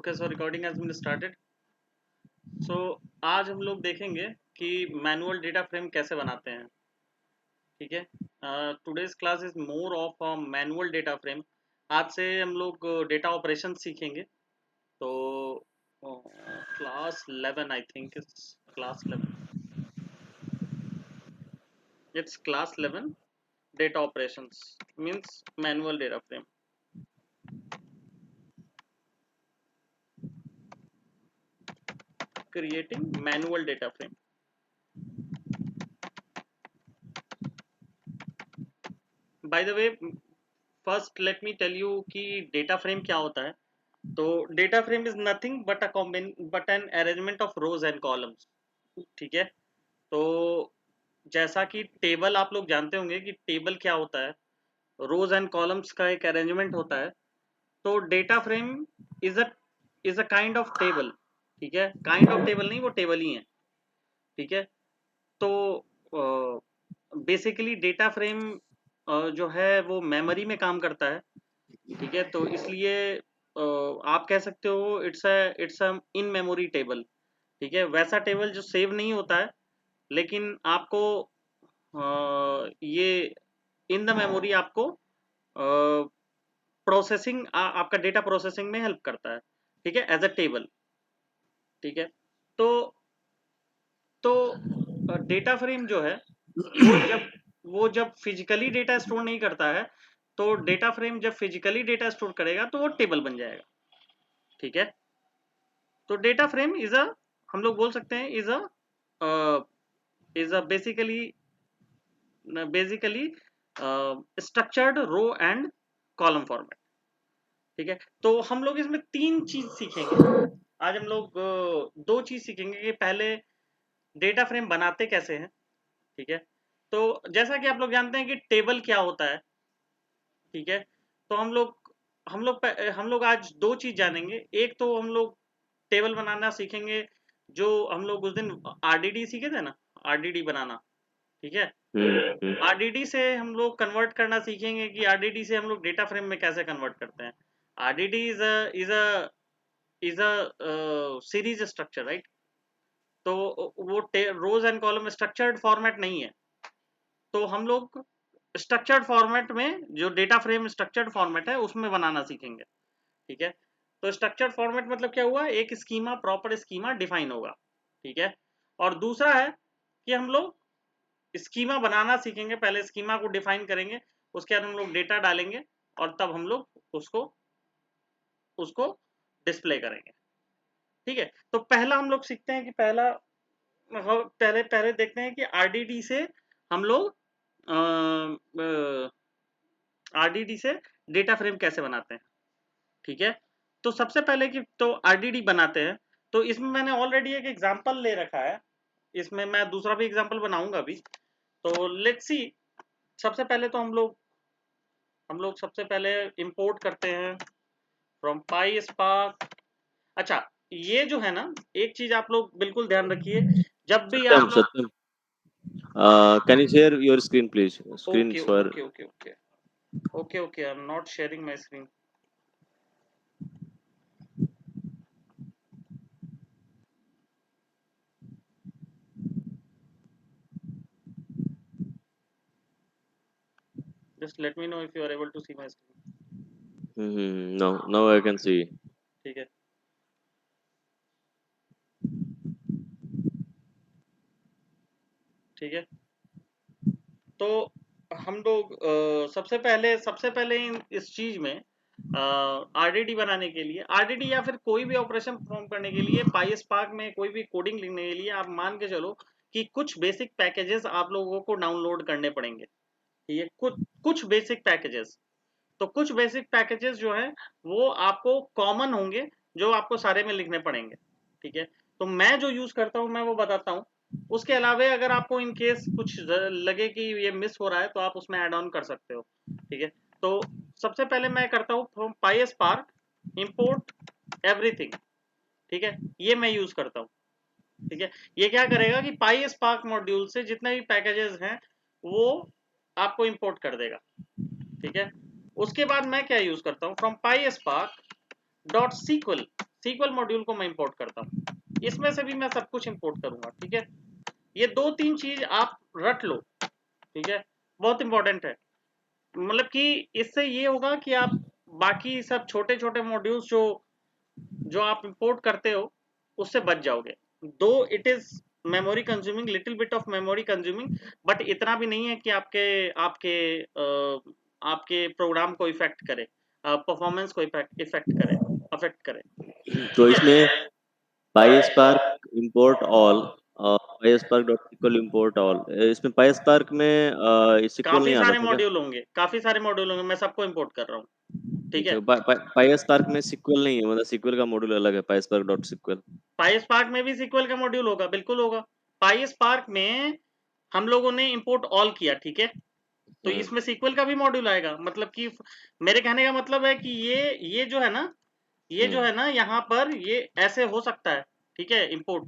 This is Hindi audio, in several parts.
Okay, so recording has been started. So आज हम लोग देखेंगे कि मैनुअल डेटा फ्रेम कैसे बनाते हैं. ठीक है. Today's class is more of a manual data frame. आज से हम लोग डेटा ऑपरेशन सीखेंगे. तो class 11 I think it's class 11. It's class 11 data operations means manual data frame. Creating manual data frame. By the way, first let me tell you कि data frame क्या होता है. तो data frame is nothing but an arrangement of rows and columns. ठीक है. तो जैसा कि टेबल आप लोग जानते होंगे कि टेबल क्या होता है, रोज एंड कॉलम्स का एक अरेंजमेंट होता है. तो data frame is a kind of table. ठीक है. काइंड ऑफ टेबल नहीं, वो टेबल ही है. ठीक है. तो बेसिकली डेटा फ्रेम जो है वो मेमोरी में काम करता है. ठीक है. तो इसलिए आप कह सकते हो it's a in memory table. ठीक है. वैसा टेबल जो सेव नहीं होता है, लेकिन आपको ये इन द मेमोरी आपको प्रोसेसिंग आपका डेटा प्रोसेसिंग में हेल्प करता है. ठीक है. As a table. ठीक है. तो डेटा फ्रेम जो है वो जब फिजिकली डेटा स्टोर नहीं करता है, तो डेटा फ्रेम जब फिजिकली डेटा स्टोर करेगा तो वो टेबल बन जाएगा. ठीक है. तो डेटा फ्रेम हम लोग बोल सकते हैं is a basically structured row and column format. ठीक है. तो हम लोग इसमें तीन चीज सीखेंगे आज. हम लोग दो चीज सीखेंगे कि पहले डेटा फ्रेम बनाते कैसे हैं. ठीक है. तो जैसा कि आप लोग जानते हैं कि टेबल क्या होता है. ठीक है. तो हम लोग आज दो चीज जानेंगे. एक तो हम लोग टेबल बनाना सीखेंगे, जो हम लोग उस दिन आरडीडी सीखे थे ना, आरडीडी बनाना. ठीक है. आरडीडी से हम लोग कन्वर्ट करना सीखेंगे कि आरडीडी से हम लोग डेटा फ्रेम में कैसे कन्वर्ट करते हैं. RDD is a series structure, right. तो वो रोज एंड कॉलम स्ट्रक्चर्ड फॉर्मेट नहीं है. तो हम लोग स्ट्रक्चर्ड फॉर्मेट में, जो डेटा फ्रेम स्ट्रक्चर्ड फॉर्मेट है, उसमें बनाना सीखेंगे. ठीक है. तो स्ट्रक्चर्ड फॉर्मेट मतलब क्या हुआ, एक स्कीमा, प्रॉपर स्कीमा डिफाइन होगा. ठीक है. और दूसरा है कि हम लोग स्कीमा बनाना सीखेंगे. पहले स्कीमा को डिफाइन करेंगे, उसके बाद हम लोग डेटा डालेंगे और तब हम लोग उसको डिस्प्ले करेंगे. ठीक है. तो पहला हम लोग सीखते हैं कि पहले देखते हैं कि आरडीडी से हम लोग आरडीडी से डेटा फ्रेम कैसे बनाते हैं. ठीक है. तो सबसे पहले कि तो आरडीडी बनाते हैं. तो इसमें मैंने ऑलरेडी एक एग्जांपल ले रखा है. इसमें मैं दूसरा भी एग्जांपल बनाऊंगा अभी. तो लेट्स सी. सबसे पहले तो हम लोग सबसे पहले इंपोर्ट करते हैं फ्रॉम पाई स्पार्क. अच्छा, ये जो है ना, एक चीज आप लोग बिल्कुल ध्यान रखिए. जब भी आप लोग Satyam, can you share your screen, please? Screen okay for okay okay okay okay okay I am not sharing my screen. Just let me know if you are able to see my screen. No, now I can see. ठीक है. ठीक है. तो हम लोग सबसे पहले इस चीज में आरडीडी बनाने के लिए, आरडीडी या फिर कोई भी ऑपरेशन परफॉर्म करने के लिए, पाई स्पार्क में कोई भी कोडिंग लिखने के लिए आप मान के चलो कि कुछ बेसिक पैकेजेस आप लोगों को डाउनलोड करने पड़ेंगे. ये कुछ बेसिक पैकेजेस. तो कुछ बेसिक पैकेजेस जो है वो आपको कॉमन होंगे, जो आपको सारे में लिखने पड़ेंगे. ठीक है. तो मैं जो यूज करता हूं मैं वो बताता हूं. उसके अलावा अगर आपको इन केस कुछ लगे कि ये मिस हो रहा है तो आप उसमें ऐड ऑन कर सकते हो. ठीक है. तो सबसे पहले मैं करता हूं from pi spark import everything. ठीक है. ये मैं यूज करता हूं. ठीक है. ये क्या करेगा कि पाई स्पार्क मॉड्यूल से जितने भी पैकेजेस हैं वो आपको इंपोर्ट कर देगा. ठीक है. उसके बाद मैं क्या यूज करता हूं, from PySpark dot SQL. SQL module को मैं इंपोर्ट करता हूँ, इसमें से भी मैं सब कुछ इंपोर्ट करूंगा। ठीक है, ये 2-3 चीज आप रट लो। ठीक है, बहुत इंपॉर्टेंट है। मतलब कि इससे ये होगा कि आप बाकी सब छोटे छोटे मॉड्यूल्स जो जो आप इंपोर्ट करते हो उससे बच जाओगे। दो it is memory consuming, little bit of memory consuming, but इतना भी नहीं है कि आपके आपके आपके प्रोग्राम को इफेक्ट करे, परफॉर्मेंस को इफेक्ट करे, अफेक्ट करे। तो ठीक इसमें है, PySpark import all, PySpark.sql import all, इसमें PySpark में SQL काफी नहीं आता सारे था क्या? मॉड्यूल होंगे, काफी सारे मॉड्यूल होंगे, मैं सबको इंपोर्ट कर रहा हूँ। ठीक है, अच्छा, PySpark में SQL नहीं है, मतलब SQL का मॉड्यूल अलग है, PySpark.sql। पाईस्पार्क में भी सीक्वल का मॉड्यूल होगा, बिल्कुल होगा। पाईस्पार्क में हम लोगों ने इंपोर्ट ऑल किया। ठीक है, तो हम्म, इसमें सीक्वल का भी मॉड्यूल आएगा। मतलब कि मेरे कहने का मतलब है कि ये जो है ना, ये जो हम्म, है ना, यहाँ पर ये ऐसे हो सकता है। ठीक है, इंपोर्ट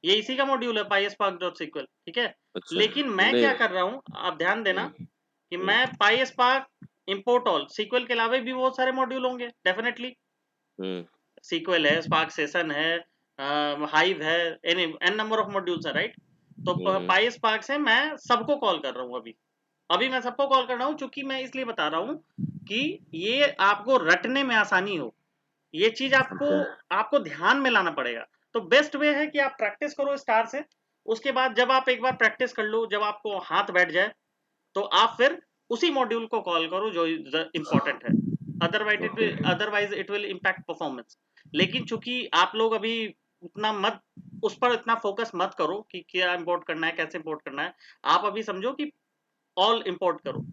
ये इसी का मॉड्यूल है, पाईस्पार्क डॉट सीक्वल। ठीक है, अच्छा, लेकिन मैं नहीं, क्या कर रहा हूँ, आप ध्यान देना हम्म, कि हम्म, मैं पाईस्पार्क इंपोर्ट ऑल, सीक्वल के अलावा भी बहुत सारे मॉड्यूल होंगे डेफिनेटली। हम्म, सीक्वल है, स्पार्क सेशन है, हाइव है, एन नंबर ऑफ मॉड्यूल्स है, राइट। तो हम्म, पाई स्पार्क से मैं सबको कॉल कर रहा हूँ अभी। अभी मैं सबको कॉल कर रहा हूँ, क्योंकि मैं इसलिए बता रहा हूँ कि ये आपको रटने में आसानी हो। ये चीज आपको अच्छा, आपको ध्यान में लाना पड़ेगा। तो बेस्ट वे है कि आप प्रैक्टिस करो स्टार से। उसके बाद जब आप एक बार प्रैक्टिस कर लो, जब आपको हाथ बैठ जाए, तो आप फिर उसी मॉड्यूल को कॉल करो जो इंपॉर्टेंट है। Okay, otherwise it will impact performance. लेकिन चूंकि आप लोग अभी उतना मत, उस पर इतना फोकस मत करो कि क्या इंपोर्ट करना है, कैसे इंपोर्ट करना है। आप अभी समझो कि ऑल इंपोर्ट करो।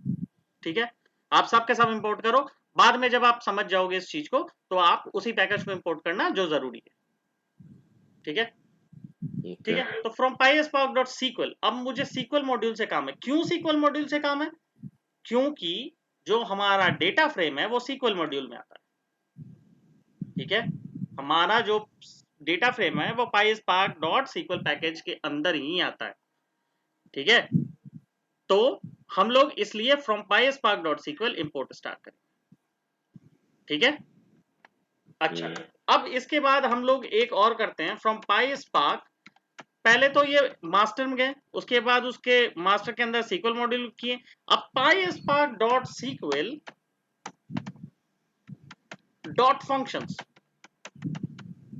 ठीक है, आप सब के सब इंपोर्ट करो। बाद में जब आप समझ जाओगे इस चीज को, तो आप उसी पैकेज को इंपोर्ट करना जो जरूरी है। ठीक है, ठीक ओके, है। तो फ्रॉम पाईस्पार्क डॉट सीक्वल, अब मुझे सीक्वल मॉड्यूल से काम है। क्यों सीक्वल मॉड्यूल से काम है? क्योंकि जो हमारा डेटा फ्रेम है वो सीक्वल मॉड्यूल में आता है। ठीक है, हमारा जो डेटा फ्रेम है वो पाईस्पार्क डॉट सीक्वल पैकेज के अंदर ही आता है। ठीक है, तो हम लोग इसलिए from PySpark dot SQL import start करें। ठीक है, अच्छा। हम्म, अब इसके बाद हम लोग एक और करते हैं फ्रॉम पाईस्पार्क। पहले तो ये मास्टर में गए, उसके बाद उसके मास्टर के अंदर सीक्वल मॉड्यूल किए। अब पाईस्पार्क डॉट सीक्वल डॉट फंक्शंस।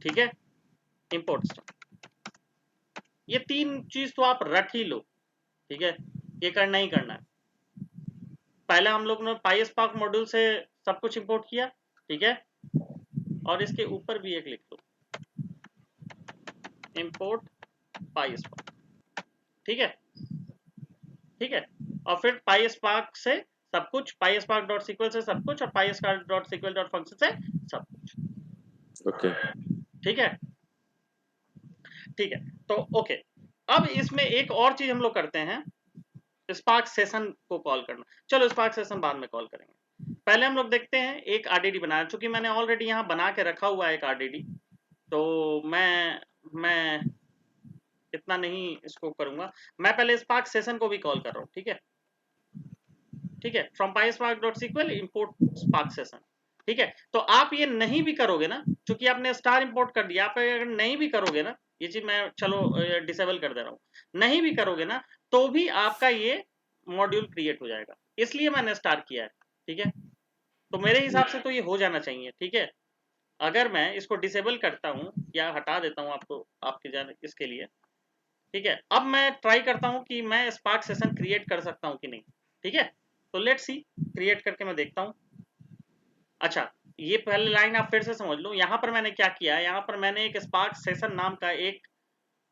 ठीक है, इंपोर्ट स्टार्ट। ये तीन चीज तो आप रट ही लो। ठीक है, ये करना ही करना है। पहले हम लोग ने पाईस्पार्क मॉड्यूल से सब कुछ इंपोर्ट किया। ठीक है, और इसके ऊपर भी एक लिख दो, इंपोर्ट पाईस्पार्क। ठीक है, ठीक है। और फिर पाईस्पार्क से सब कुछ, पाईस्पार्क डॉट सीक्वल से सब कुछ, और पाईस्पार्क डॉट सीक्वल डॉट फंक्शन से सब कुछ। ओके, ठीक है, ठीक है। तो ओके, अब इसमें एक और चीज हम लोग करते हैं, स्पार्क सेशन को कॉल करना। चलो स्पार्क सेशन बाद में कॉल करेंगे। पहले हम लोग देखते हैं एक आरडीडी बनाया, चूंकि मैंने ऑलरेडी यहाँ बना के रखा हुआ है एक आरडीडी। तो मैं इतना नहीं इसको करूंगा। मैं पहले स्पार्क सेशन को भी कॉल कर रहा हूँ। ठीक है, ठीक है, from PySpark dot SQL import Spark session. ठीक है, तो आप ये नहीं भी करोगे ना, क्योंकि आपने स्टार इंपोर्ट कर दिया, आप अगर नहीं भी करोगे ना, ये चीज मैं चलो डिसेबल कर दे रहा हूँ, नहीं भी करोगे ना, तो भी आपका ये मॉड्यूल क्रिएट हो जाएगा। इसलिए मैंने स्टार किया है। ठीक है, तो मेरे हिसाब से तो ये हो जाना चाहिए। ठीक है, अगर मैं इसको डिसेबल करता हूँ या हटा देता हूँ आपको, आपके जाने इसके लिए। ठीक है, अब मैं ट्राई करता हूँ कि मैं स्पार्क सेशन क्रिएट कर सकता हूँ कि नहीं। ठीक है, तो लेट्स सी, क्रिएट करके मैं देखता हूँ। अच्छा, ये पहले लाइन आप फिर से समझ लो। यहाँ पर मैंने क्या किया है, यहाँ पर मैंने एक स्पार्क सेशन नाम का एक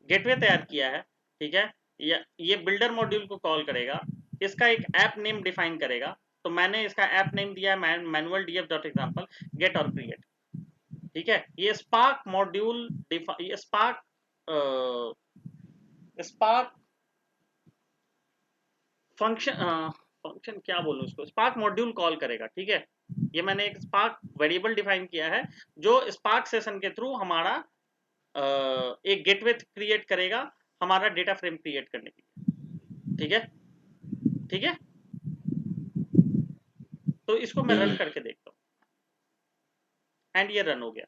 गेटवे तैयार किया है। ठीक है, ये बिल्डर मॉड्यूल को कॉल करेगा, इसका एक ऐप नेम डिफाइन करेगा। तो मैंने इसका ऐप नेम दिया है manual DF dot example get और क्रिएट। ठीक है, ये स्पार्क मॉड्यूल, ये स्पार्क स्पार्क फंक्शन, फंक्शन क्या बोलूं इसको, स्पार्क मॉड्यूल कॉल करेगा। ठीक है, ये मैंने एक स्पार्क वेरिएबल डिफाइन किया है, जो स्पार्क सेशन के थ्रू हमारा एक गेटवे क्रिएट करेगा हमारा डेटा फ्रेम क्रिएट करने के लिए। ठीक है, ठीक है, तो इसको मैं रन हम्म, करके देखता हूँ, एंड ये रन हो गया।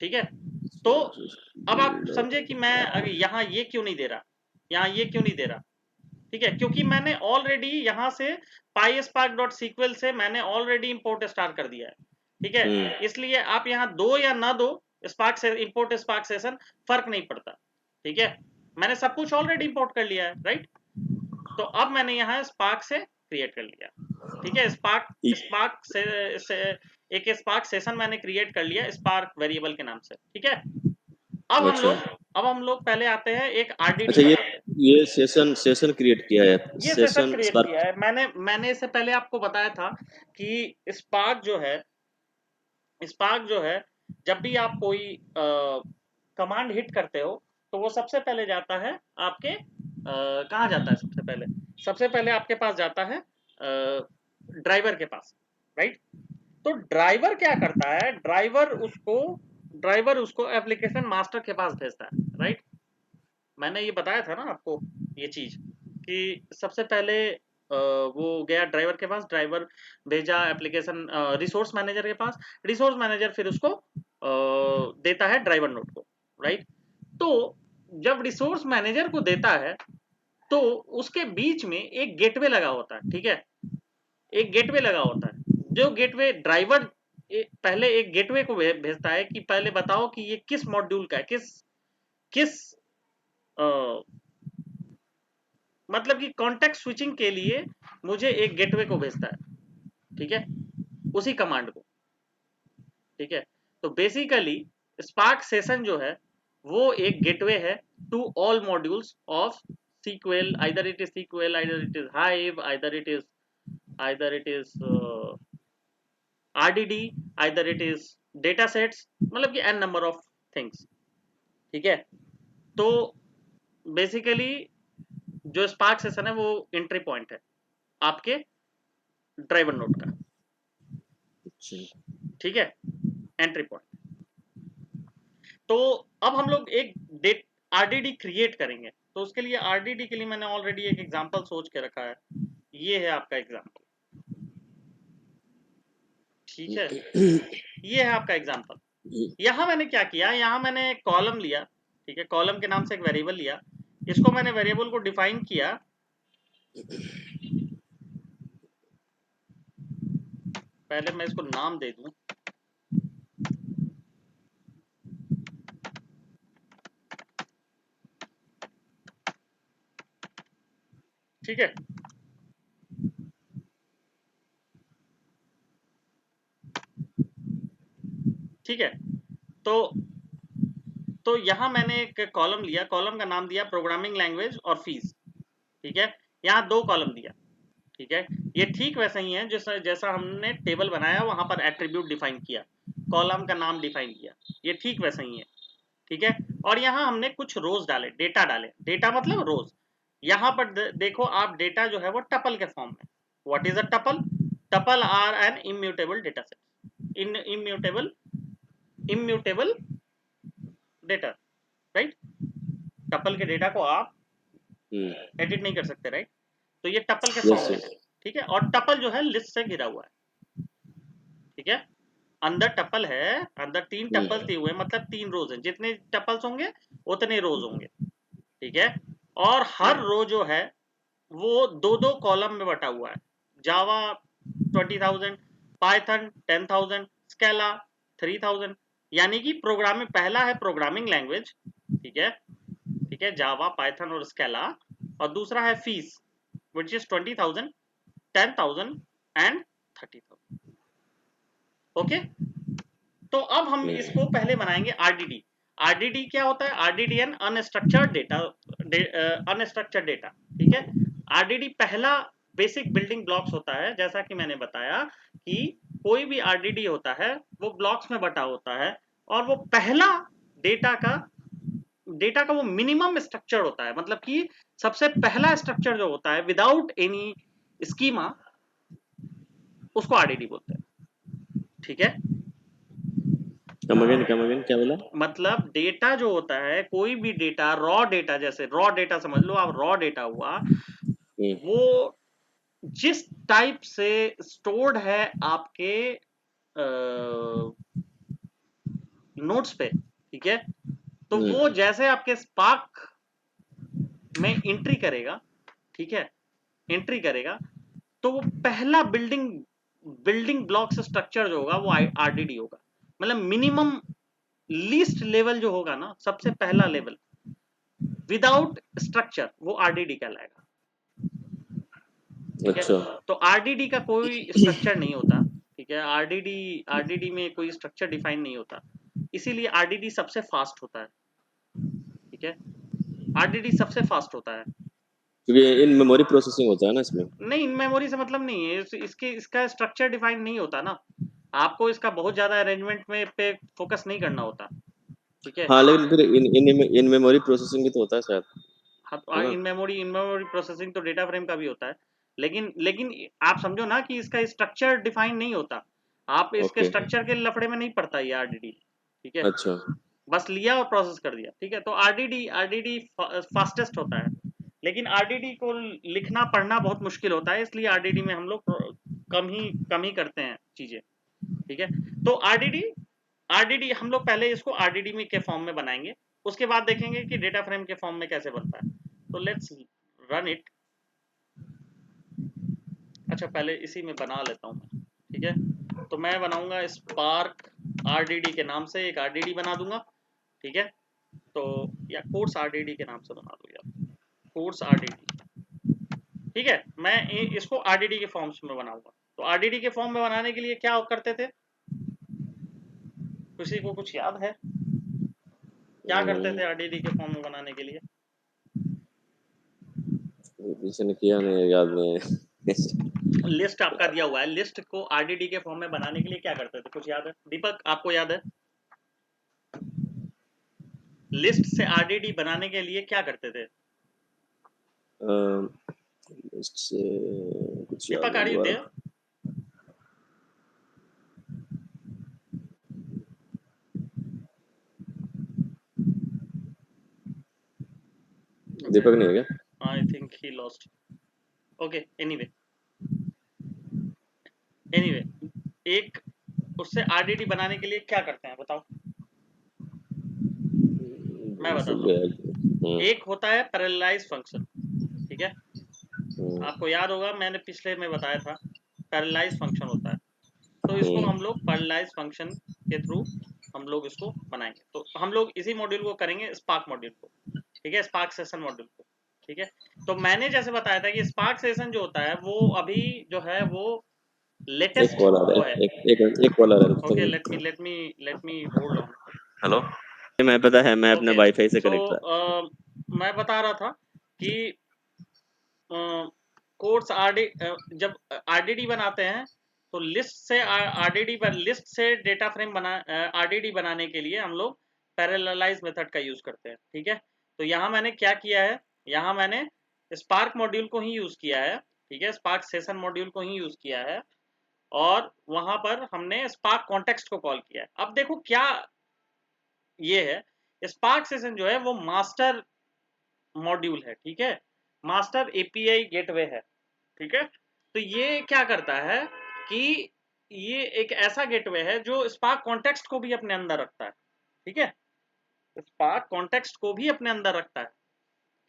ठीक है। तो अब आप समझे कि मैं अगर यहाँ ये क्यों नहीं दे रहा, यहाँ ये क्यों नहीं दे रहा, ठीक है, क्योंकि मैंने ऑलरेडी यहाँ से PySpark.sql से मैंने ऑलरेडी इंपोर्ट स्टार्ट कर दिया है, ठीक है। इसलिए आप यहाँ दो या ना दो स्पार्क से इंपोर्ट स्पार्क सेशन, फर्क नहीं पड़ता, ठीक है। मैंने सब कुछ ऑलरेडी इंपोर्ट कर लिया है, राइट। तो अब मैंने यहाँ स्पार्क से क्रिएट कर लिया, ठीक है। स्पार्क से एक स्पार्क सेशन मैंने क्रिएट कर लिया स्पार्क वेरिएबल के नाम से, ठीक है। अच्छा अब हम लोग पहले आते हैं एक आरडीडी अच्छा, बनाते हैं। ये सेशन क्रिएट किया है, ये सेशन सेशन क्रिएट स्पार्क। किया है मैंने इससे पहले आपको बताया था कि स्पार्क जो है जब भी आप कोई कमांड हिट करते हो तो वो सबसे पहले जाता है आपके कहाँ जाता है, सबसे पहले आपके पास जाता है ड्राइवर के पास, राइट। तो ड्राइवर क्या करता है, ड्राइवर उसको एप्लीकेशन मास्टर के पास भेजता है, राइट। मैंने ये बताया था ना आपको ये चीज कि सबसे पहले वो गया ड्राइवर के पास, ड्राइवर भेजा एप्लीकेशन रिसोर्स मैनेजर के पास, रिसोर्स मैनेजर फिर उसको देता है ड्राइवर नोड को, राइट। तो जब रिसोर्स मैनेजर को देता है तो उसके बीच में एक गेटवे लगा होता है, ठीक है। एक गेटवे लगा होता है, जो गेटवे ड्राइवर पहले एक गेटवे को भेजता है कि पहले बताओ कि ये किस मॉड्यूल का है, किस किस अ, मतलब कि कॉन्टेक्स्ट स्विचिंग के लिए मुझे एक गेटवे को भेजता है, ठीक है, उसी कमांड को, ठीक है। तो बेसिकली स्पार्क सेशन जो है वो एक गेटवे है to all modules of SQL, either it is SQL, either it is Hive, either it is RDD, either it is data sets, मतलब कि n number of things, ठीक है। तो बेसिकली जो स्पार्क सेशन है वो एंट्री पॉइंट है आपके ड्राइवर नोड का, ठीक है, एंट्री पॉइंट। तो अब हम लोग एक डेट आरडीडी क्रिएट करेंगे, तो उसके लिए आरडीडी के लिए मैंने ऑलरेडी एक एग्जांपल सोच के रखा है, ये है आपका एग्जांपल, ठीक है। ये है आपका एग्जांपल। यहां मैंने क्या किया, यहां मैंने एक कॉलम लिया, ठीक है, कॉलम के नाम से एक वेरिएबल लिया, इसको मैंने वेरिएबल को डिफाइन किया, पहले मैं इसको नाम दे दूं, ठीक है। ठीक है, तो यहां मैंने एक कॉलम लिया, कॉलम का नाम दिया प्रोग्रामिंग लैंग्वेज और फीस, ठीक है। यहाँ दो कॉलम दिया, ठीक है। ये ठीक वैसा ही है जैसा जैसा हमने टेबल बनाया वहां पर एट्रीब्यूट डिफाइन किया, कॉलम का नाम डिफाइन किया, ये ठीक वैसा ही है, ठीक है। और यहाँ हमने कुछ रोज डाले, डेटा डाले, डेटा मतलब रोज। यहाँ पर देखो आप, डेटा जो है वो टपल के फॉर्म में। What is a tuple? Tuple are an immutable data set, in immutable data, right. Tuple के डेटा को आप एडिट नहीं कर सकते, राइट। तो ये टपल के फॉर्म में है, ठीक है। और टपल जो है लिस्ट से घिरा हुआ है, ठीक है। अंदर टपल है, अंदर तीन टपल दिए हुए, मतलब तीन रोज हैं, जितने टपल्स होंगे उतने रोज होंगे, ठीक है। और हर रो जो है वो दो दो कॉलम में बटा हुआ है, जावा 20,000, पाइथन 10,000, स्केला 3,000, यानी कि प्रोग्रामिंग, पहला है प्रोग्रामिंग लैंग्वेज, ठीक है, ठीक है, जावा पाइथन और स्केला, और दूसरा है fees which is 20,000, 10,000 and 30,000, okay. तो अब हम इसको पहले बनाएंगे आरडीडी। आरडीडी क्या होता है? RDD an unstructured data, unstructured data, ठीक है। आरडीडी पहला बेसिक बिल्डिंग ब्लॉक्स होता है, जैसा कि मैंने बताया कि कोई भी आरडीडी होता है वो ब्लॉक्स में बटा होता है, और वो पहला डेटा का वो मिनिमम स्ट्रक्चर होता है, मतलब कि सबसे पहला स्ट्रक्चर जो होता है विदाउट एनी स्कीमा, उसको आरडीडी बोलते हैं, ठीक है। कम अगेन क्या बोला? मतलब डेटा जो होता है, कोई भी डेटा, रॉ डेटा, जैसे रॉ डेटा समझ लो आप, रॉ डेटा हुआ, वो जिस टाइप से स्टोर्ड है आपके नोड्स पे, ठीक है। तो वो जैसे आपके स्पार्क में एंट्री करेगा, ठीक है, एंट्री करेगा, तो वो पहला बिल्डिंग ब्लॉक से स्ट्रक्चर जो होगा वो आरडीडी होगा। मतलब मिनिमम लीस्ट लेवल जो होगा ना, सबसे पहला लेवल विदाउट स्ट्रक्चर, वो आरडीडी कहलाएगा, ठीक है। अच्छा तो आरडीडी का कोई स्ट्रक्चर नहीं होता, ठीक है। आरडीडी में कोई स्ट्रक्चर डिफाइन नहीं होता, इसीलिए आरडीडी सबसे फास्ट होता है, ठीक है। आरडीडी सबसे फास्ट होता है। क्योंकि इन मेमोरी प्रोसेसिंग होता है ना इसमें। नहीं, इन मेमोरी से मतलब नहीं है, इसका स्ट्रक्चर डिफाइन नहीं होता ना। आपको इसका बहुत ज्यादा अरेंजमेंट में पे फोकस नहीं करना होता, ठीक है। हाँ लेकिन फिर इन मेमोरी प्रोसेसिंग भी तो होता है शायद, है हाँ, ना? इन मेमोरी प्रोसेसिंग तो डेटा फ्रेम का भी होता है, लेकिन आप समझो ना कि इसका स्ट्रक्चर डिफाइन नहीं होता। आप इसके ओके स्ट्रक्चर के लफड़े में नहीं पड़ता ये आरडीडी, ठीक है। अच्छा बस लिया और प्रोसेस कर दिया, ठीक है। तो आरडीडी फास्टेस्ट होता है, लेकिन आरडीडी को लिखना पढ़ना बहुत मुश्किल होता है, इसलिए आरडीडी में हम लोग कम ही करते हैं चीजें, ठीक है। तो आरडीडी हम लोग पहले इसको आरडीडी में के फॉर्म में बनाएंगे, उसके बाद देखेंगे कि डेटा फ्रेम के फॉर्म में कैसे बनता है। तो लेट्स रन इट। अच्छा, पहले इसी में बना लेता हूँ मैं, ठीक है। तो मैं बनाऊंगा स्पार्क आरडीडी के नाम से एक आरडीडी बना दूंगा, ठीक है। तो या कोर्स आरडीडी के नाम से बना दो यार, कोर्स आरडीडी, ठीक है। मैं इसको आरडीडी के फॉर्म्स में बनाऊंगा। तो आरडीडी के फॉर्म में बनाने के लिए क्या करते थे, किसी को कुछ याद है क्या करते थे आरडीडी के फॉर्म में बनाने के लिए? किसी ने किया नहीं, याद नहीं। लिस्ट आपका दिया हुआ है, लिस्ट को आरडीडी के फॉर्म में बनाने के लिए क्या करते थे, कुछ याद है दीपक, आपको याद है? लिस्ट से आरडीडी बनाने के लिए क्या करते थे? इससे कुछ याद दीपक नहीं आर यू दोबारा। देयर? दीपक नहीं है क्या? I think he lost. Okay, anyway एक उससे आरडीडी बनाने के लिए क्या करते हैं बताओ, मैं भूल बताता हूँ। गया। एक होता है पैरेललाइज फंक्शन, ठीक है। आपको याद होगा मैंने पिछले में बताया था, पैरेललाइज फंक्शन होता है। तो इसको हम लोग पैरेललाइज फंक्शन के थ्रू हम लोग इसको बनाएंगे। तो हम लोग इसी मॉड्यूल को करेंगे, स्पार्क मॉड्यूल को, ठीक है, स्पार्क सेशन मॉड्यूल को, ठीक है। तो मैंने जैसे बताया था कि स्पार्क सेशन जो होता है वो अभी जो है वो एक लेटेस्ट कॉल आ वो रहा है। है, एक कॉल आ रहा है, ओके, तब let me hold on. Hello. मैं पता है, मैं अपने ओके, वाईफाई से सो कनेक्ट था। मैं बता रहा था कि कोर्स जब आरडीडी बनाते हैं तो लिस्ट से डेटा फ्रेम बना आरडीडी बनाने के लिए हम लोग पैरेललाइज मेथड का यूज करते हैं, ठीक है। तो यहाँ मैंने क्या किया है, यहाँ मैंने स्पार्क मॉड्यूल को ही यूज किया है, ठीक है, स्पार्क सेशन मॉड्यूल को ही यूज किया है, और वहां पर हमने स्पार्क कॉन्टेक्स्ट को कॉल किया है। अब देखो क्या ये है, स्पार्क सेशन जो है वो मास्टर मॉड्यूल है, ठीक है, मास्टर एपीआई गेटवे है, ठीक है। तो ये क्या करता है कि ये एक ऐसा गेटवे है जो स्पार्क कॉन्टेक्स्ट को भी अपने अंदर रखता है, ठीक है, स्पार्क कॉन्टेक्स्ट को भी अपने अंदर रखता है,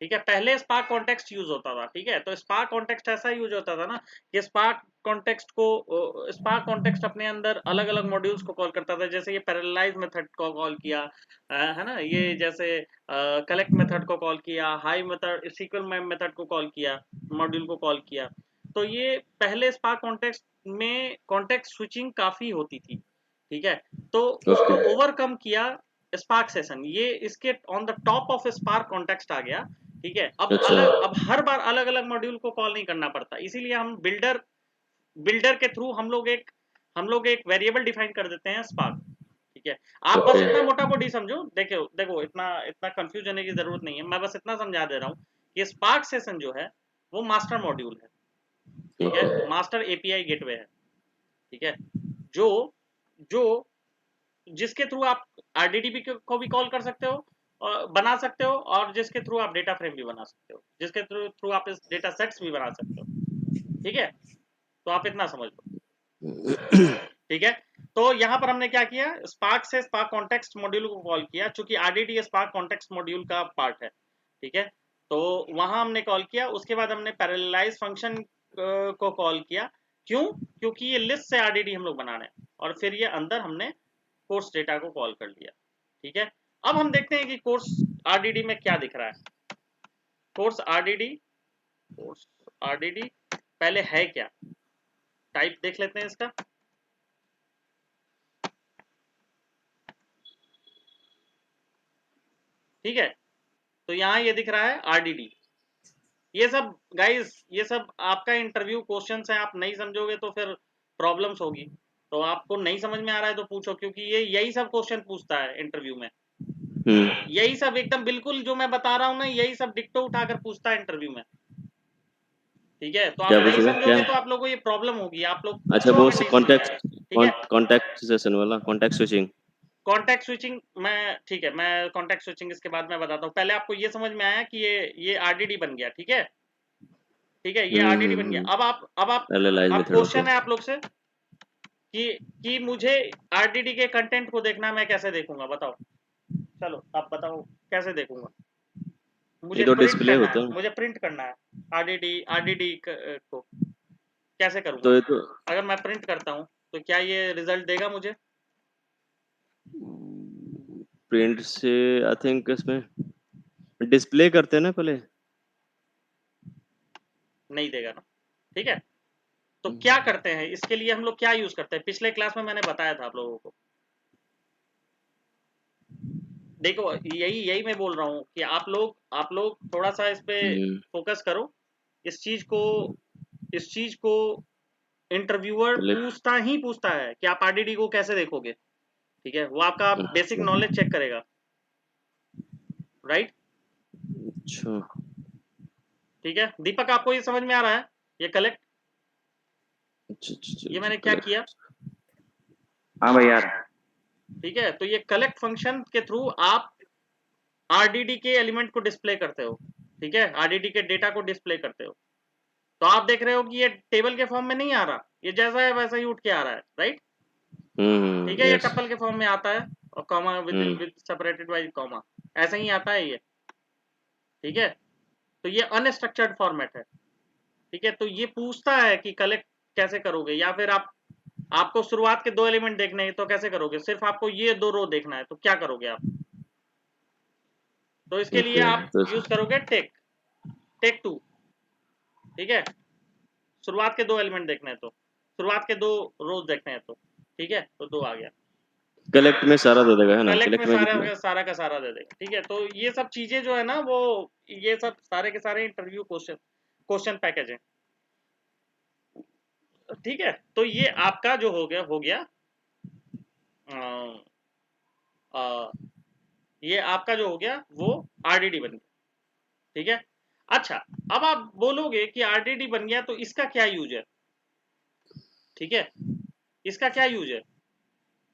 ठीक है। पहले स्पार्क कॉन्टेक्स्ट यूज होता था, ठीक है। तो स्पार्क कॉन्टेक्स्ट ऐसा यूज होता था ना कि स्पार्क कॉन्टेक्स्ट अपने अंदर अलग अलग मॉड्यूल्स को कॉल करता था, जैसे ये पैरेललाइज मेथड को कॉल किया, है ना, ये जैसे कलेक्ट मेथड को कॉल किया, हाई मेथड सीक्वल मेथड को कॉल किया, मॉड्यूल को कॉल किया। तो ये पहले स्पार्क कॉन्टेक्स्ट में कॉन्टेक्स्ट स्विचिंग काफी होती थी, ठीक है। तो उसको ओके ओवरकम किया स्पार्क सेशन, ये इसके on the top of Spark context आ गया, ठीक है। अच्छा अब हर बार अलग अलग मॉड्यूल को कॉल नहीं करना पड़ता, इसीलिए हम बिल्डर के थ्रू हम लोग एक वेरिएबल डिफाइन कर देते हैं स्पार्क, ठीक है। आप बस ओके इतना मोटा मोटी समझो, देखो देखो इतना इतना कंफ्यूज होने की जरूरत नहीं है, मैं बस इतना समझा दे रहा हूँ कि स्पार्क सेशन जो है वो मास्टर मॉड्यूल है, ठीक है, ओके मास्टर एपीआई गेटवे है, ठीक है, जो जो जिसके थ्रू आप आरडीडीबी को भी कॉल कर सकते हो और बना सकते हो, और जिसके थ्रू आप डेटा फ्रेम भी बना सकते हो, जिसके थ्रू थ्रू आप इस डेटा सेट्स भी बना सकते हो, ठीक है। तो आप इतना समझ लो, ठीक है। तो यहाँ पर हमने क्या किया, स्पार्क से स्पार्क कॉन्टेक्स्ट मॉड्यूल को कॉल किया, चूंकि आरडीडी स्पार्क कॉन्टेक्स्ट मॉड्यूल का पार्ट है, ठीक है। तो वहां हमने कॉल किया, उसके बाद हमने पैरेललाइज फंक्शन को कॉल किया। क्यों? क्योंकि ये लिस्ट से आरडीडी हम लोग बना रहे हैं, और फिर ये अंदर हमने कोर्स डेटा को कॉल कर लिया, ठीक है। अब हम देखते हैं कि कोर्स आरडीडी में क्या दिख रहा है। कोर्स आरडीडी पहले है क्या, टाइप देख लेते हैं इसका। ठीक है, तो यहाँ ये दिख रहा है आरडीडी। ये सब गाइस, ये सब आपका इंटरव्यू क्वेश्चंस है, आप नहीं समझोगे तो फिर प्रॉब्लम्स होगी। तो आपको नहीं समझ में आ रहा है तो पूछो, क्योंकि ये यही सब क्वेश्चन पूछता है इंटरव्यू में। यही सब एकदम बिल्कुल जो मैं बता रहा हूँ ना, यही सब डिक्टो उठाकर पूछता है इंटरव्यू में, ठीक है। तो आप क्या नहीं पूछेगा क्या? समझोगे तो आप लोगों को ये प्रॉब्लम होगी, आप लोग अच्छा, पूछो वो अगर नहीं समझ में आया, कॉन्टेक्ट ठीक है। कॉन्टेक्ट सेशन वाला, कॉन्टेक्ट स्विचिंग। कॉन्टेक्ट स्विचिंग मैं, ठीक है, मैं कॉन्टेक्ट स्विचिंग इसके बाद मैं बताता हूँ। पहले आपको ये समझ में आया कि ये आरडीडी बन गया, ठीक है, ठीक है, ये आरडीडी बन गया। पैरेललाइज अब मेथड, ओके। क्वेश्चन है आप लोग से कि मुझे आरडीडी के कंटेंट को देखना, मैं कैसे देखूंगा बताओ। चलो आप बताओ कैसे देखूंगा। ये मुझे तो प्रिंट डिस्प्ले करना होता है, है। मुझे प्रिंट करना है आरडीडी को कैसे करूंगा। तो ये तो अगर मैं प्रिंट करता हूँ तो क्या ये रिजल्ट देगा मुझे? प्रिंट से आई थिंक इसमें डिस्प्ले करते हैं ना पहले। नहीं देगा ना, ठीक है। तो क्या करते हैं इसके लिए, हम लोग क्या यूज करते हैं, पिछले क्लास में मैंने बताया था आप लोगों को। देखो यही यही मैं बोल रहा हूँ कि आप लोग थोड़ा सा इस पे फोकस करो। इस चीज को इस चीज को इंटरव्यूअर पहले पूछता ही पूछता है कि आप आरडीडी को कैसे देखोगे, ठीक है। वो आपका बेसिक अच्छा नॉलेज चेक करेगा, राइट। अच्छा ठीक है दीपक, आपको ये समझ में आ रहा है, ये कलेक्ट, अच्छा अच्छा ये अच्छा, मैंने क्या किया, कलेक्ट। हाँ भाई यार। ठीक है। तो ये कलेक्ट फंक्शन के थ्रू आप आरडीडी के एलिमेंट को डिस्प्ले करते हो, ठीक है, आरडीडी के डेटा को डिस्प्ले करते हो। तो आप देख रहे हो कि ये टेबल के फॉर्म में नहीं आ रहा, ये जैसा है वैसा ही उठ के आ रहा है, राइट। ठीक है, ये यस। टपल के फॉर्म में आता है, और comma with separated by comma, ऐसे ही आता है ये, ठीक है। तो ये अनस्ट्रक्चर्ड फॉर्मेट है, ठीक है। तो ये पूछता है कि कलेक्ट कैसे करोगे, या फिर आपको शुरुआत के 2 एलिमेंट देखने हैं तो कैसे करोगे, सिर्फ आपको ये 2 रो देखना है तो क्या करोगे आप। तो इसके लिए ओके, आप तो यूज करोगे टेक 2, ठीक है। शुरुआत के 2 एलिमेंट देखने हैं तो, शुरुआत के 2 रोज देखने हैं तो, ठीक है, तो 2 आ गया। कलेक्ट में सारा दे देगा, है ना? कलेक्ट में कलेक्ट में जितना सारा का सारा दे देगा, ठीक है। तो ये सब चीजें जो है ना, वो ये सब सारे के सारे इंटरव्यू क्वेश्चन पैकेज है, ठीक है। तो ये आपका जो हो गया अ, अ, ये आपका जो हो गया वो आरडीडी बन गया, ठीक है। अच्छा, अब आप बोलोगे कि आरडीडी बन गया तो इसका क्या यूज है, ठीक है, इसका क्या यूज है,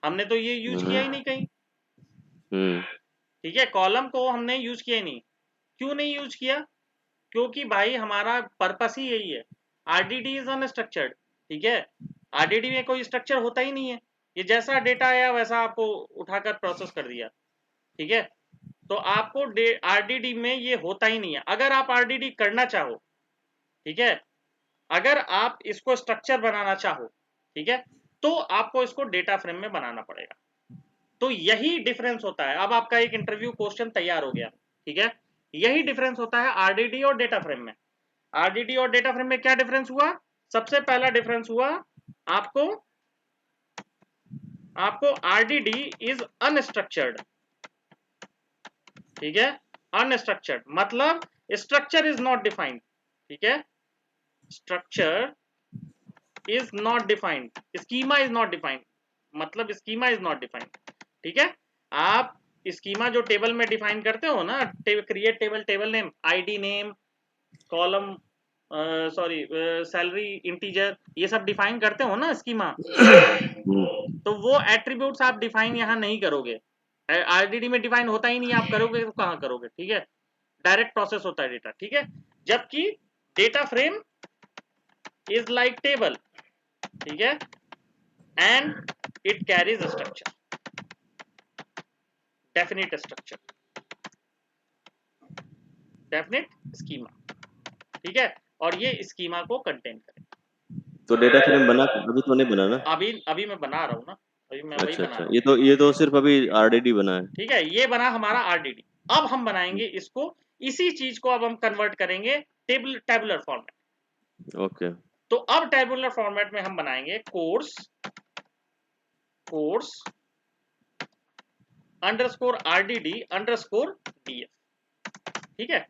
हमने तो ये यूज किया ही नहीं कहीं, हम्म ठीक है। कॉलम को हमने यूज किया ही नहीं। क्यों नहीं यूज किया? क्योंकि भाई हमारा पर्पस ही यही है, आरडीडी इज अनस्ट्रक्चर्ड, ठीक है। आरडीडी में कोई स्ट्रक्चर होता ही नहीं है, ये जैसा डेटा आया वैसा आपको उठाकर प्रोसेस कर दिया, ठीक है। तो आपको आरडीडी में ये होता ही नहीं है। अगर आप आरडीडी करना चाहो, ठीक है, अगर आप इसको स्ट्रक्चर बनाना चाहो, ठीक है, तो आपको इसको डेटा फ्रेम में बनाना पड़ेगा। तो यही डिफरेंस होता है। अब आपका एक इंटरव्यू क्वेश्चन तैयार हो गया, ठीक है। यही डिफरेंस होता है आरडीडी और डेटा फ्रेम में। आरडीडी और डेटा फ्रेम में क्या डिफरेंस हुआ? सबसे पहला डिफरेंस हुआ, आपको आपको आरडीडी इज अनस्ट्रक्चर्ड, ठीक है। अनस्ट्रक्चर्ड मतलब स्ट्रक्चर इज नॉट डिफाइंड, ठीक है। Structure is not defined, schema is not defined, मतलब स्कीमा इज नॉट डिफाइंड, ठीक है। आप स्कीमा जो टेबल में डिफाइन करते हो ना, create table, table name, ID name, column, sorry salary, integer, ये सब डिफाइन करते हो ना स्कीमा, तो वो एट्रीब्यूट्स आप डिफाइन यहाँ नहीं करोगे। आरडीडी में डिफाइन होता ही नहीं, आप करोगे तो कहाँ करोगे, ठीक है। डायरेक्ट प्रोसेस होता है डेटा, ठीक है। जबकि data frame is like table, ठीक है, and it carries structure, definite structure, definite schema, ठीक है, और ये स्कीमा को कंटेन करे। तो डेटा फ्रेम बना अभी तो नहीं बना ना? अभी मैं बना रहा हूँ ना, अभी मैं वही अच्छा बना अच्छा, रहा हूँ, ये तो सिर्फ अभी आरडीडी बना है। ठीक है, ये बना हमारा आरडीडी। अब हम बनाएंगे इसको, इसी चीज को अब हम कन्वर्ट करेंगे टेबुलर फॉर्मेट। ओके, तो अब टेबुलर फॉर्मेट में हम बनाएंगे course underscore RDD underscore DF, ठीक है,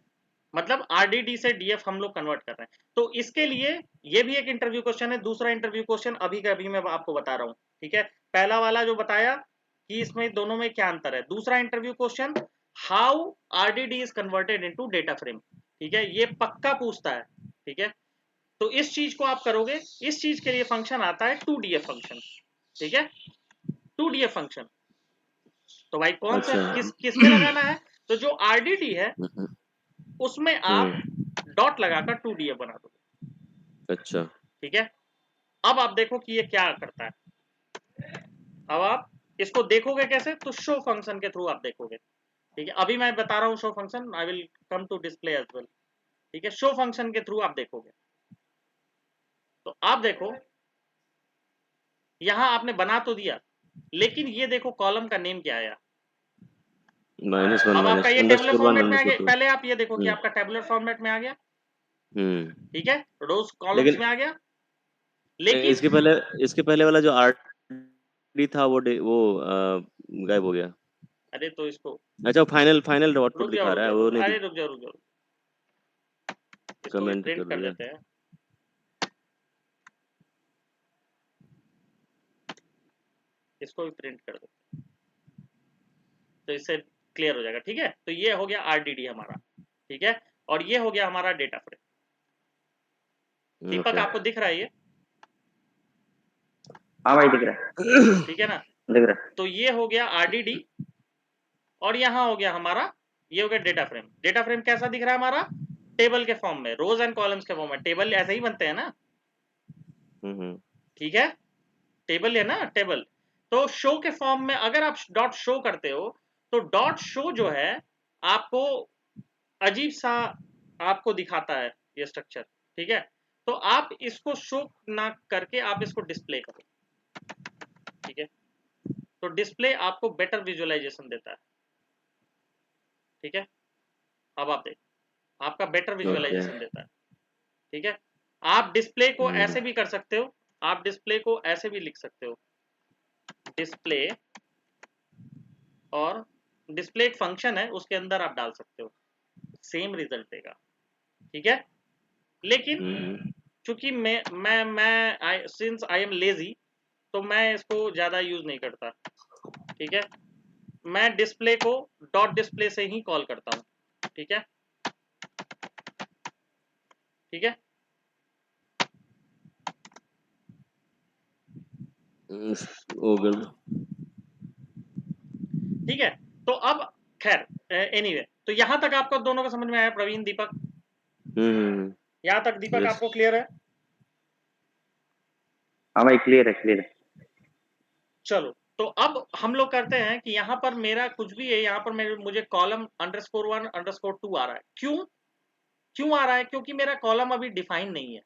मतलब आरडीडी से डीएफ हम लोग कन्वर्ट कर रहे हैं। तो इसके लिए ये भी एक इंटरव्यू क्वेश्चन है। दूसरा इंटरव्यू क्वेश्चन अभी का अभी मैं आपको बता रहा हूं, ठीक है, पहला वाला जो बताया कि इसमें दोनों में क्या अंतर है, दूसरा interview question how RDD is converted into data frame, ठीक है, ये पक्का पूछता है, ठीक है। तो इस चीज को आप करोगे, इस चीज के लिए फंक्शन आता है 2df फंक्शन, ठीक है, 2df फंक्शन। तो भाई कौन सा अच्छा, किस में लगाना है, तो जो आरडीडी है उसमें आप हम्म, डॉट लगाकर 2df बना दोगे, अच्छा, ठीक है। अब आप देखो कि ये क्या करता है। अब आप इसको देखोगे कैसे, तो शो फंक्शन के थ्रू आप देखोगे, ठीक है, अभी मैं बता रहा हूं show function, I will come to display as well, ठीक है, शो फंक्शन के थ्रू आप देखोगे। तो आप देखो यहां आपने बना तो दिया, लेकिन ये देखो कॉलम का नेम क्या आया। -1 अब आपका ये टेबुलर _1 फॉर्मेट में आ गया, _2, पहले आप ये देखो कि आपका टेबुलर फॉर्मेट में आ गया, ठीक है, रोज कॉलम्स लेकिन में आ गया, लेकिन इसके पहले वाला जो आरडी था वो गायब हो गया। अरे तो इसको अच्छा, फाइनल आउटपुट दिखा रुक रहा है, जाओ, वो नहीं अरे रुक जाओ, इसको भी कमेंट प्रिंट कर कर दिया। देते हैं, इसको भी प्रिंट कर देते हैं, तो इससे क्लियर हो जाएगा, ठीक है। तो ये हो गया आरडीडी हमारा, ठीक है, और ये हो गया हमारा डेटा फ्रेम। दीपक ओके, आपको दिख रहा है ये, हाँ भाई दिख रहा है, ठीक है ना। दिख रहा है। तो ये हो गया आरडीडी, और यहां हो गया हमारा, ये हो गया डेटा फ्रेम। डेटा फ्रेम कैसा दिख रहा है हमारा, टेबल के फॉर्म में, रोज एंड कॉलम्स के फॉर्म में, टेबल ऐसे ही बनते हैं ना, ठीक है, टेबल है ना, टेबल। तो शो के फॉर्म में अगर आप डॉट शो करते हो, तो डॉट शो जो है आपको अजीब सा आपको दिखाता है ये स्ट्रक्चर, ठीक है। तो आप इसको शो ना करके आप इसको डिस्प्ले करो, ठीक है, तो डिस्प्ले आपको बेटर विजुअलाइजेशन देता है, ठीक है। अब आप देखो आपका बेटर ओके, विजुअलाइजेशन देता है, ठीक है। आप डिस्प्ले को ऐसे भी कर सकते हो, आप डिस्प्ले को ऐसे भी लिख सकते हो, डिस्प्ले, और डिस्प्ले एक फंक्शन है, उसके अंदर आप डाल सकते हो, सेम रिजल्ट देगा, ठीक है। लेकिन चूंकि मैं सिंस आई एम लेजी, तो मैं इसको ज्यादा यूज नहीं करता, ठीक है। मैं डिस्प्ले को डॉट डिस्प्ले से ही कॉल करता हूं, ठीक है, ठीक है, गूगल, ठीक है। तो अब खैर एनीवे, तो यहां तक आपको दोनों का समझ में आया, प्रवीण दीपक, यहां तक दीपक यस, आपको क्लियर है। हाँ भाई क्लियर है, क्लियर है। चलो, तो अब हम लोग करते हैं कि यहाँ पर मेरा कुछ भी है, यहाँ पर मुझे कॉलम _1 _2 आ रहा है, क्यों आ रहा है, क्योंकि मेरा कॉलम अभी डिफाइन नहीं है,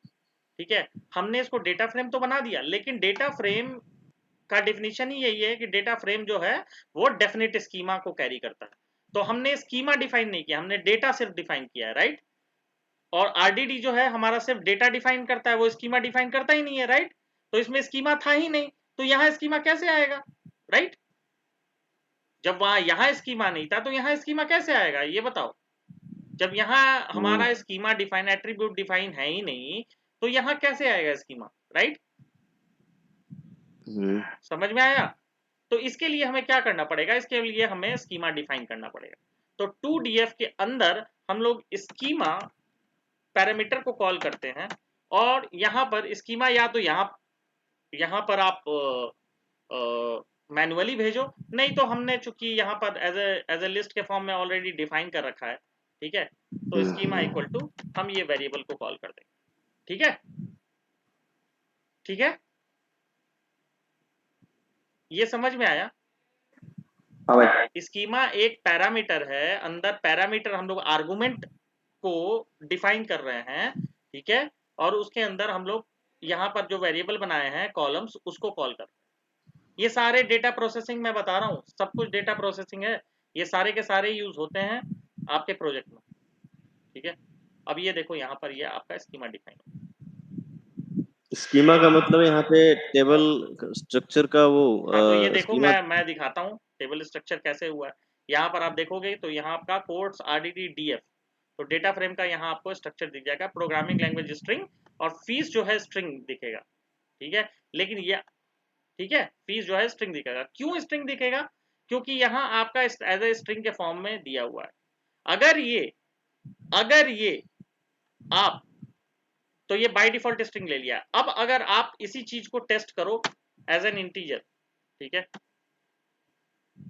ठीक है। हमने इसको डेटा फ्रेम तो बना दिया, लेकिन डेटा फ्रेम का डेफिनेशन ही यही है कि डेटा फ्रेम जो है वो डेफिनेट स्कीमा को कैरी करता है। तो हमने स्कीमा डिफाइन नहीं किया, हमने डेटा सिर्फ डिफाइन किया है, राइट। और आरडीडी जो है हमारा सिर्फ डेटा डिफाइन करता है, वो स्कीमा डिफाइन करता ही नहीं है, राइट। तो इसमें स्कीमा था ही नहीं, तो यहाँ स्कीमा कैसे आएगा, राइट। जब वहां यहाँ स्कीमा नहीं था, तो यहाँ स्कीमा कैसे आएगा, ये बताओ। जब यहाँ हमारा स्कीमा डिफाइन, एट्रीब्यूट डिफाइन है ही नहीं, तो यहाँ कैसे आएगा स्कीमा, राइट। समझ में आया। तो इसके लिए हमें क्या करना पड़ेगा, इसके लिए हमें स्कीमा डिफाइन करना पड़ेगा। तो 2df के अंदर हम लोग स्कीमा पैरामीटर को कॉल करते हैं, और यहाँ पर स्कीमा या तो यहाँ पर आप मैनुअली भेजो, नहीं तो हमने चूंकि यहाँ पर एज ए लिस्ट के फॉर्म में ऑलरेडी डिफाइन कर रखा है, ठीक है। तो स्कीमा इक्वल टू हम ये वेरिएबल को कॉल कर देंगे, ठीक है, ठीक है। ये समझ में आया? हाँ भाई स्कीमा एक पैरामीटर है, अंदर पैरामीटर हम लोग आर्गुमेंट को डिफाइन कर रहे हैं, ठीक है, और उसके अंदर हम लोग यहाँ पर जो वेरिएबल बनाए हैं कॉलम्स, उसको कॉल कर रहे हैं। ये सारे डेटा प्रोसेसिंग मैं बता रहा हूँ, सब कुछ डेटा प्रोसेसिंग है, ये सारे के सारे यूज होते हैं आपके प्रोजेक्ट में, ठीक है। अब ये देखो यहाँ पर ये आपका स्कीमा डिफाइन हो, स्कीमा का मतलब यहाँ पे टेबल स्ट्रक्चर का वो हाँ तो ये देखो स्कीमा। मैं दिखाता हूँ टेबल स्ट्रक्चर कैसे हुआ है। यहाँ पर आप देखोगे तो यहाँ आपका कोड्स RDD DF, तो डेटा फ्रेम का यहाँ आपको स्ट्रक्चर दिख जाएगा, प्रोग्रामिंग लैंग्वेज स्ट्रिंग, और फीस जो है स्ट्रिंग दिखेगा, ठीक है। लेकिन ये ठीक है, फीस जो है स्ट्रिंग दिखेगा। क्यों स्ट्रिंग दिखेगा? क्योंकि यहाँ आपका एज ए स्ट्रिंग के फॉर्म में दिया हुआ है। अगर ये आप, तो ये बाय डिफॉल्ट स्ट्रिंग ले लिया। अब अगर आप इसी चीज को टेस्ट करो एज एन इंटीजर, ठीक है,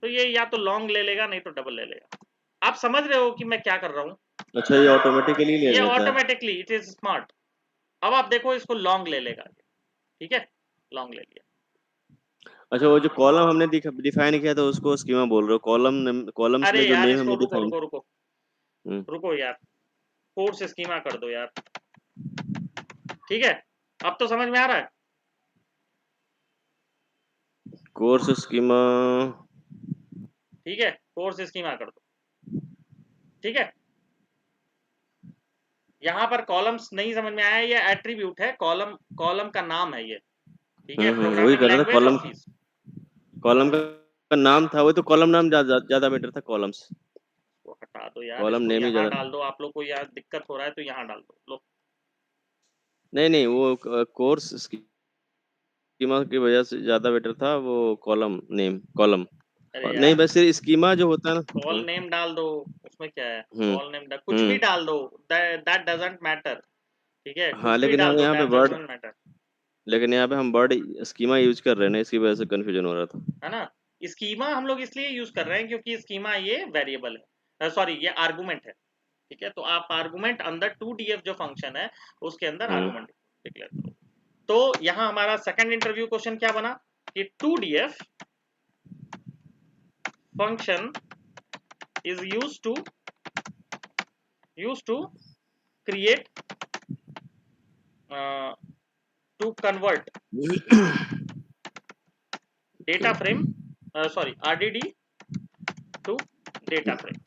तो ये या तो लॉन्ग ले लेगा नहीं तो डबल ले लेगा। आप समझ रहे हो कि मैं क्या कर रहा हूँ? अच्छा, ये ऑटोमेटिकली ले ये लेता है। Automatically, it is smart. अब आप देखो इसको लॉन्ग ले लेगा, ठीक है, लॉन्ग ले लिया। अच्छा, वो जो कॉलम हमने डिफाइन किया था उसको स्कीमा बोल रहे हो? कॉलम्स अरे में जो यार नेम इसको हमने रुको डिफाइन। रुको रुको रुको यार, कोर्स स्कीमा कर दो यार, ठीक है। अब तो समझ में आ रहा है? Course schema. ठीक है, कोर्स स्कीमा कर दो, ठीक है। यहाँ पर कॉलम्स नहीं समझ में आया, ये एट्रीब्यूट है, कॉलम का नाम है ये, ठीक है, वही प्रोग्रामिंग कर रहा था। लैंग्वेज और फीस। कॉलम का नाम था, वो तो कॉलम नाम ज्यादा बेटर था। कॉलम्स, इसको हटा दो यार, कॉलम इसको नेम ही यहाँ ज्यादा। डाल दो। आप लोग को यार दिक्कत हो रहा है तो यहाँ डाल दो, लो। नहीं नहीं, वो कोर्स स्कीमा की वजह से ज्यादा बेटर था वो कॉलम नेम, कॉलम। अरे और नहीं, यार बस सिर्फ स्कीमा जो होता है ना। कॉल नेम डाल दो, उसमें क्या है, हम्म कॉल नेम कुछ भी हम्म डाल दो, दैट डजंट मैटर, ठीक है, हाँ, कुछ भी डाल दो, यहाँ पे दैट वर्ड, डजंट मैटर, लेकिन यहाँ पे हम वर्ड स्कीमा यूज कर रहे हैं ना, इसकी वजह से कंफ्यूजन हो रहा था। है ना। स्कीमा हम लोग इसलिए यूज कर रहे हैं क्योंकि स्कीमा ये वेरिएबल है, सॉरी ये आर्गुमेंट है, ठीक है। तो आप आर्गुमेंट अंदर 2df जो फंक्शन है उसके अंदर हम्म आर्गुमेंट डिक्लेयर करो। तो यहाँ हमारा सेकंड इंटरव्यू क्वेश्चन क्या बना कि 2df function is used to create to convert data frame, sorry RDD to data frame,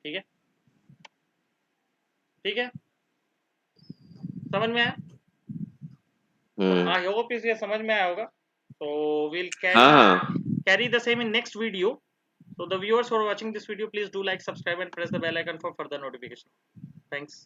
ठीक है, ठीक है, समझ में आया? आई होप इसे समझ में आया होगा। So we'll हाँ हाँ। carry the same in next video. So the viewers who are watching this video, please do like, subscribe and press the bell icon for further notification. Thanks.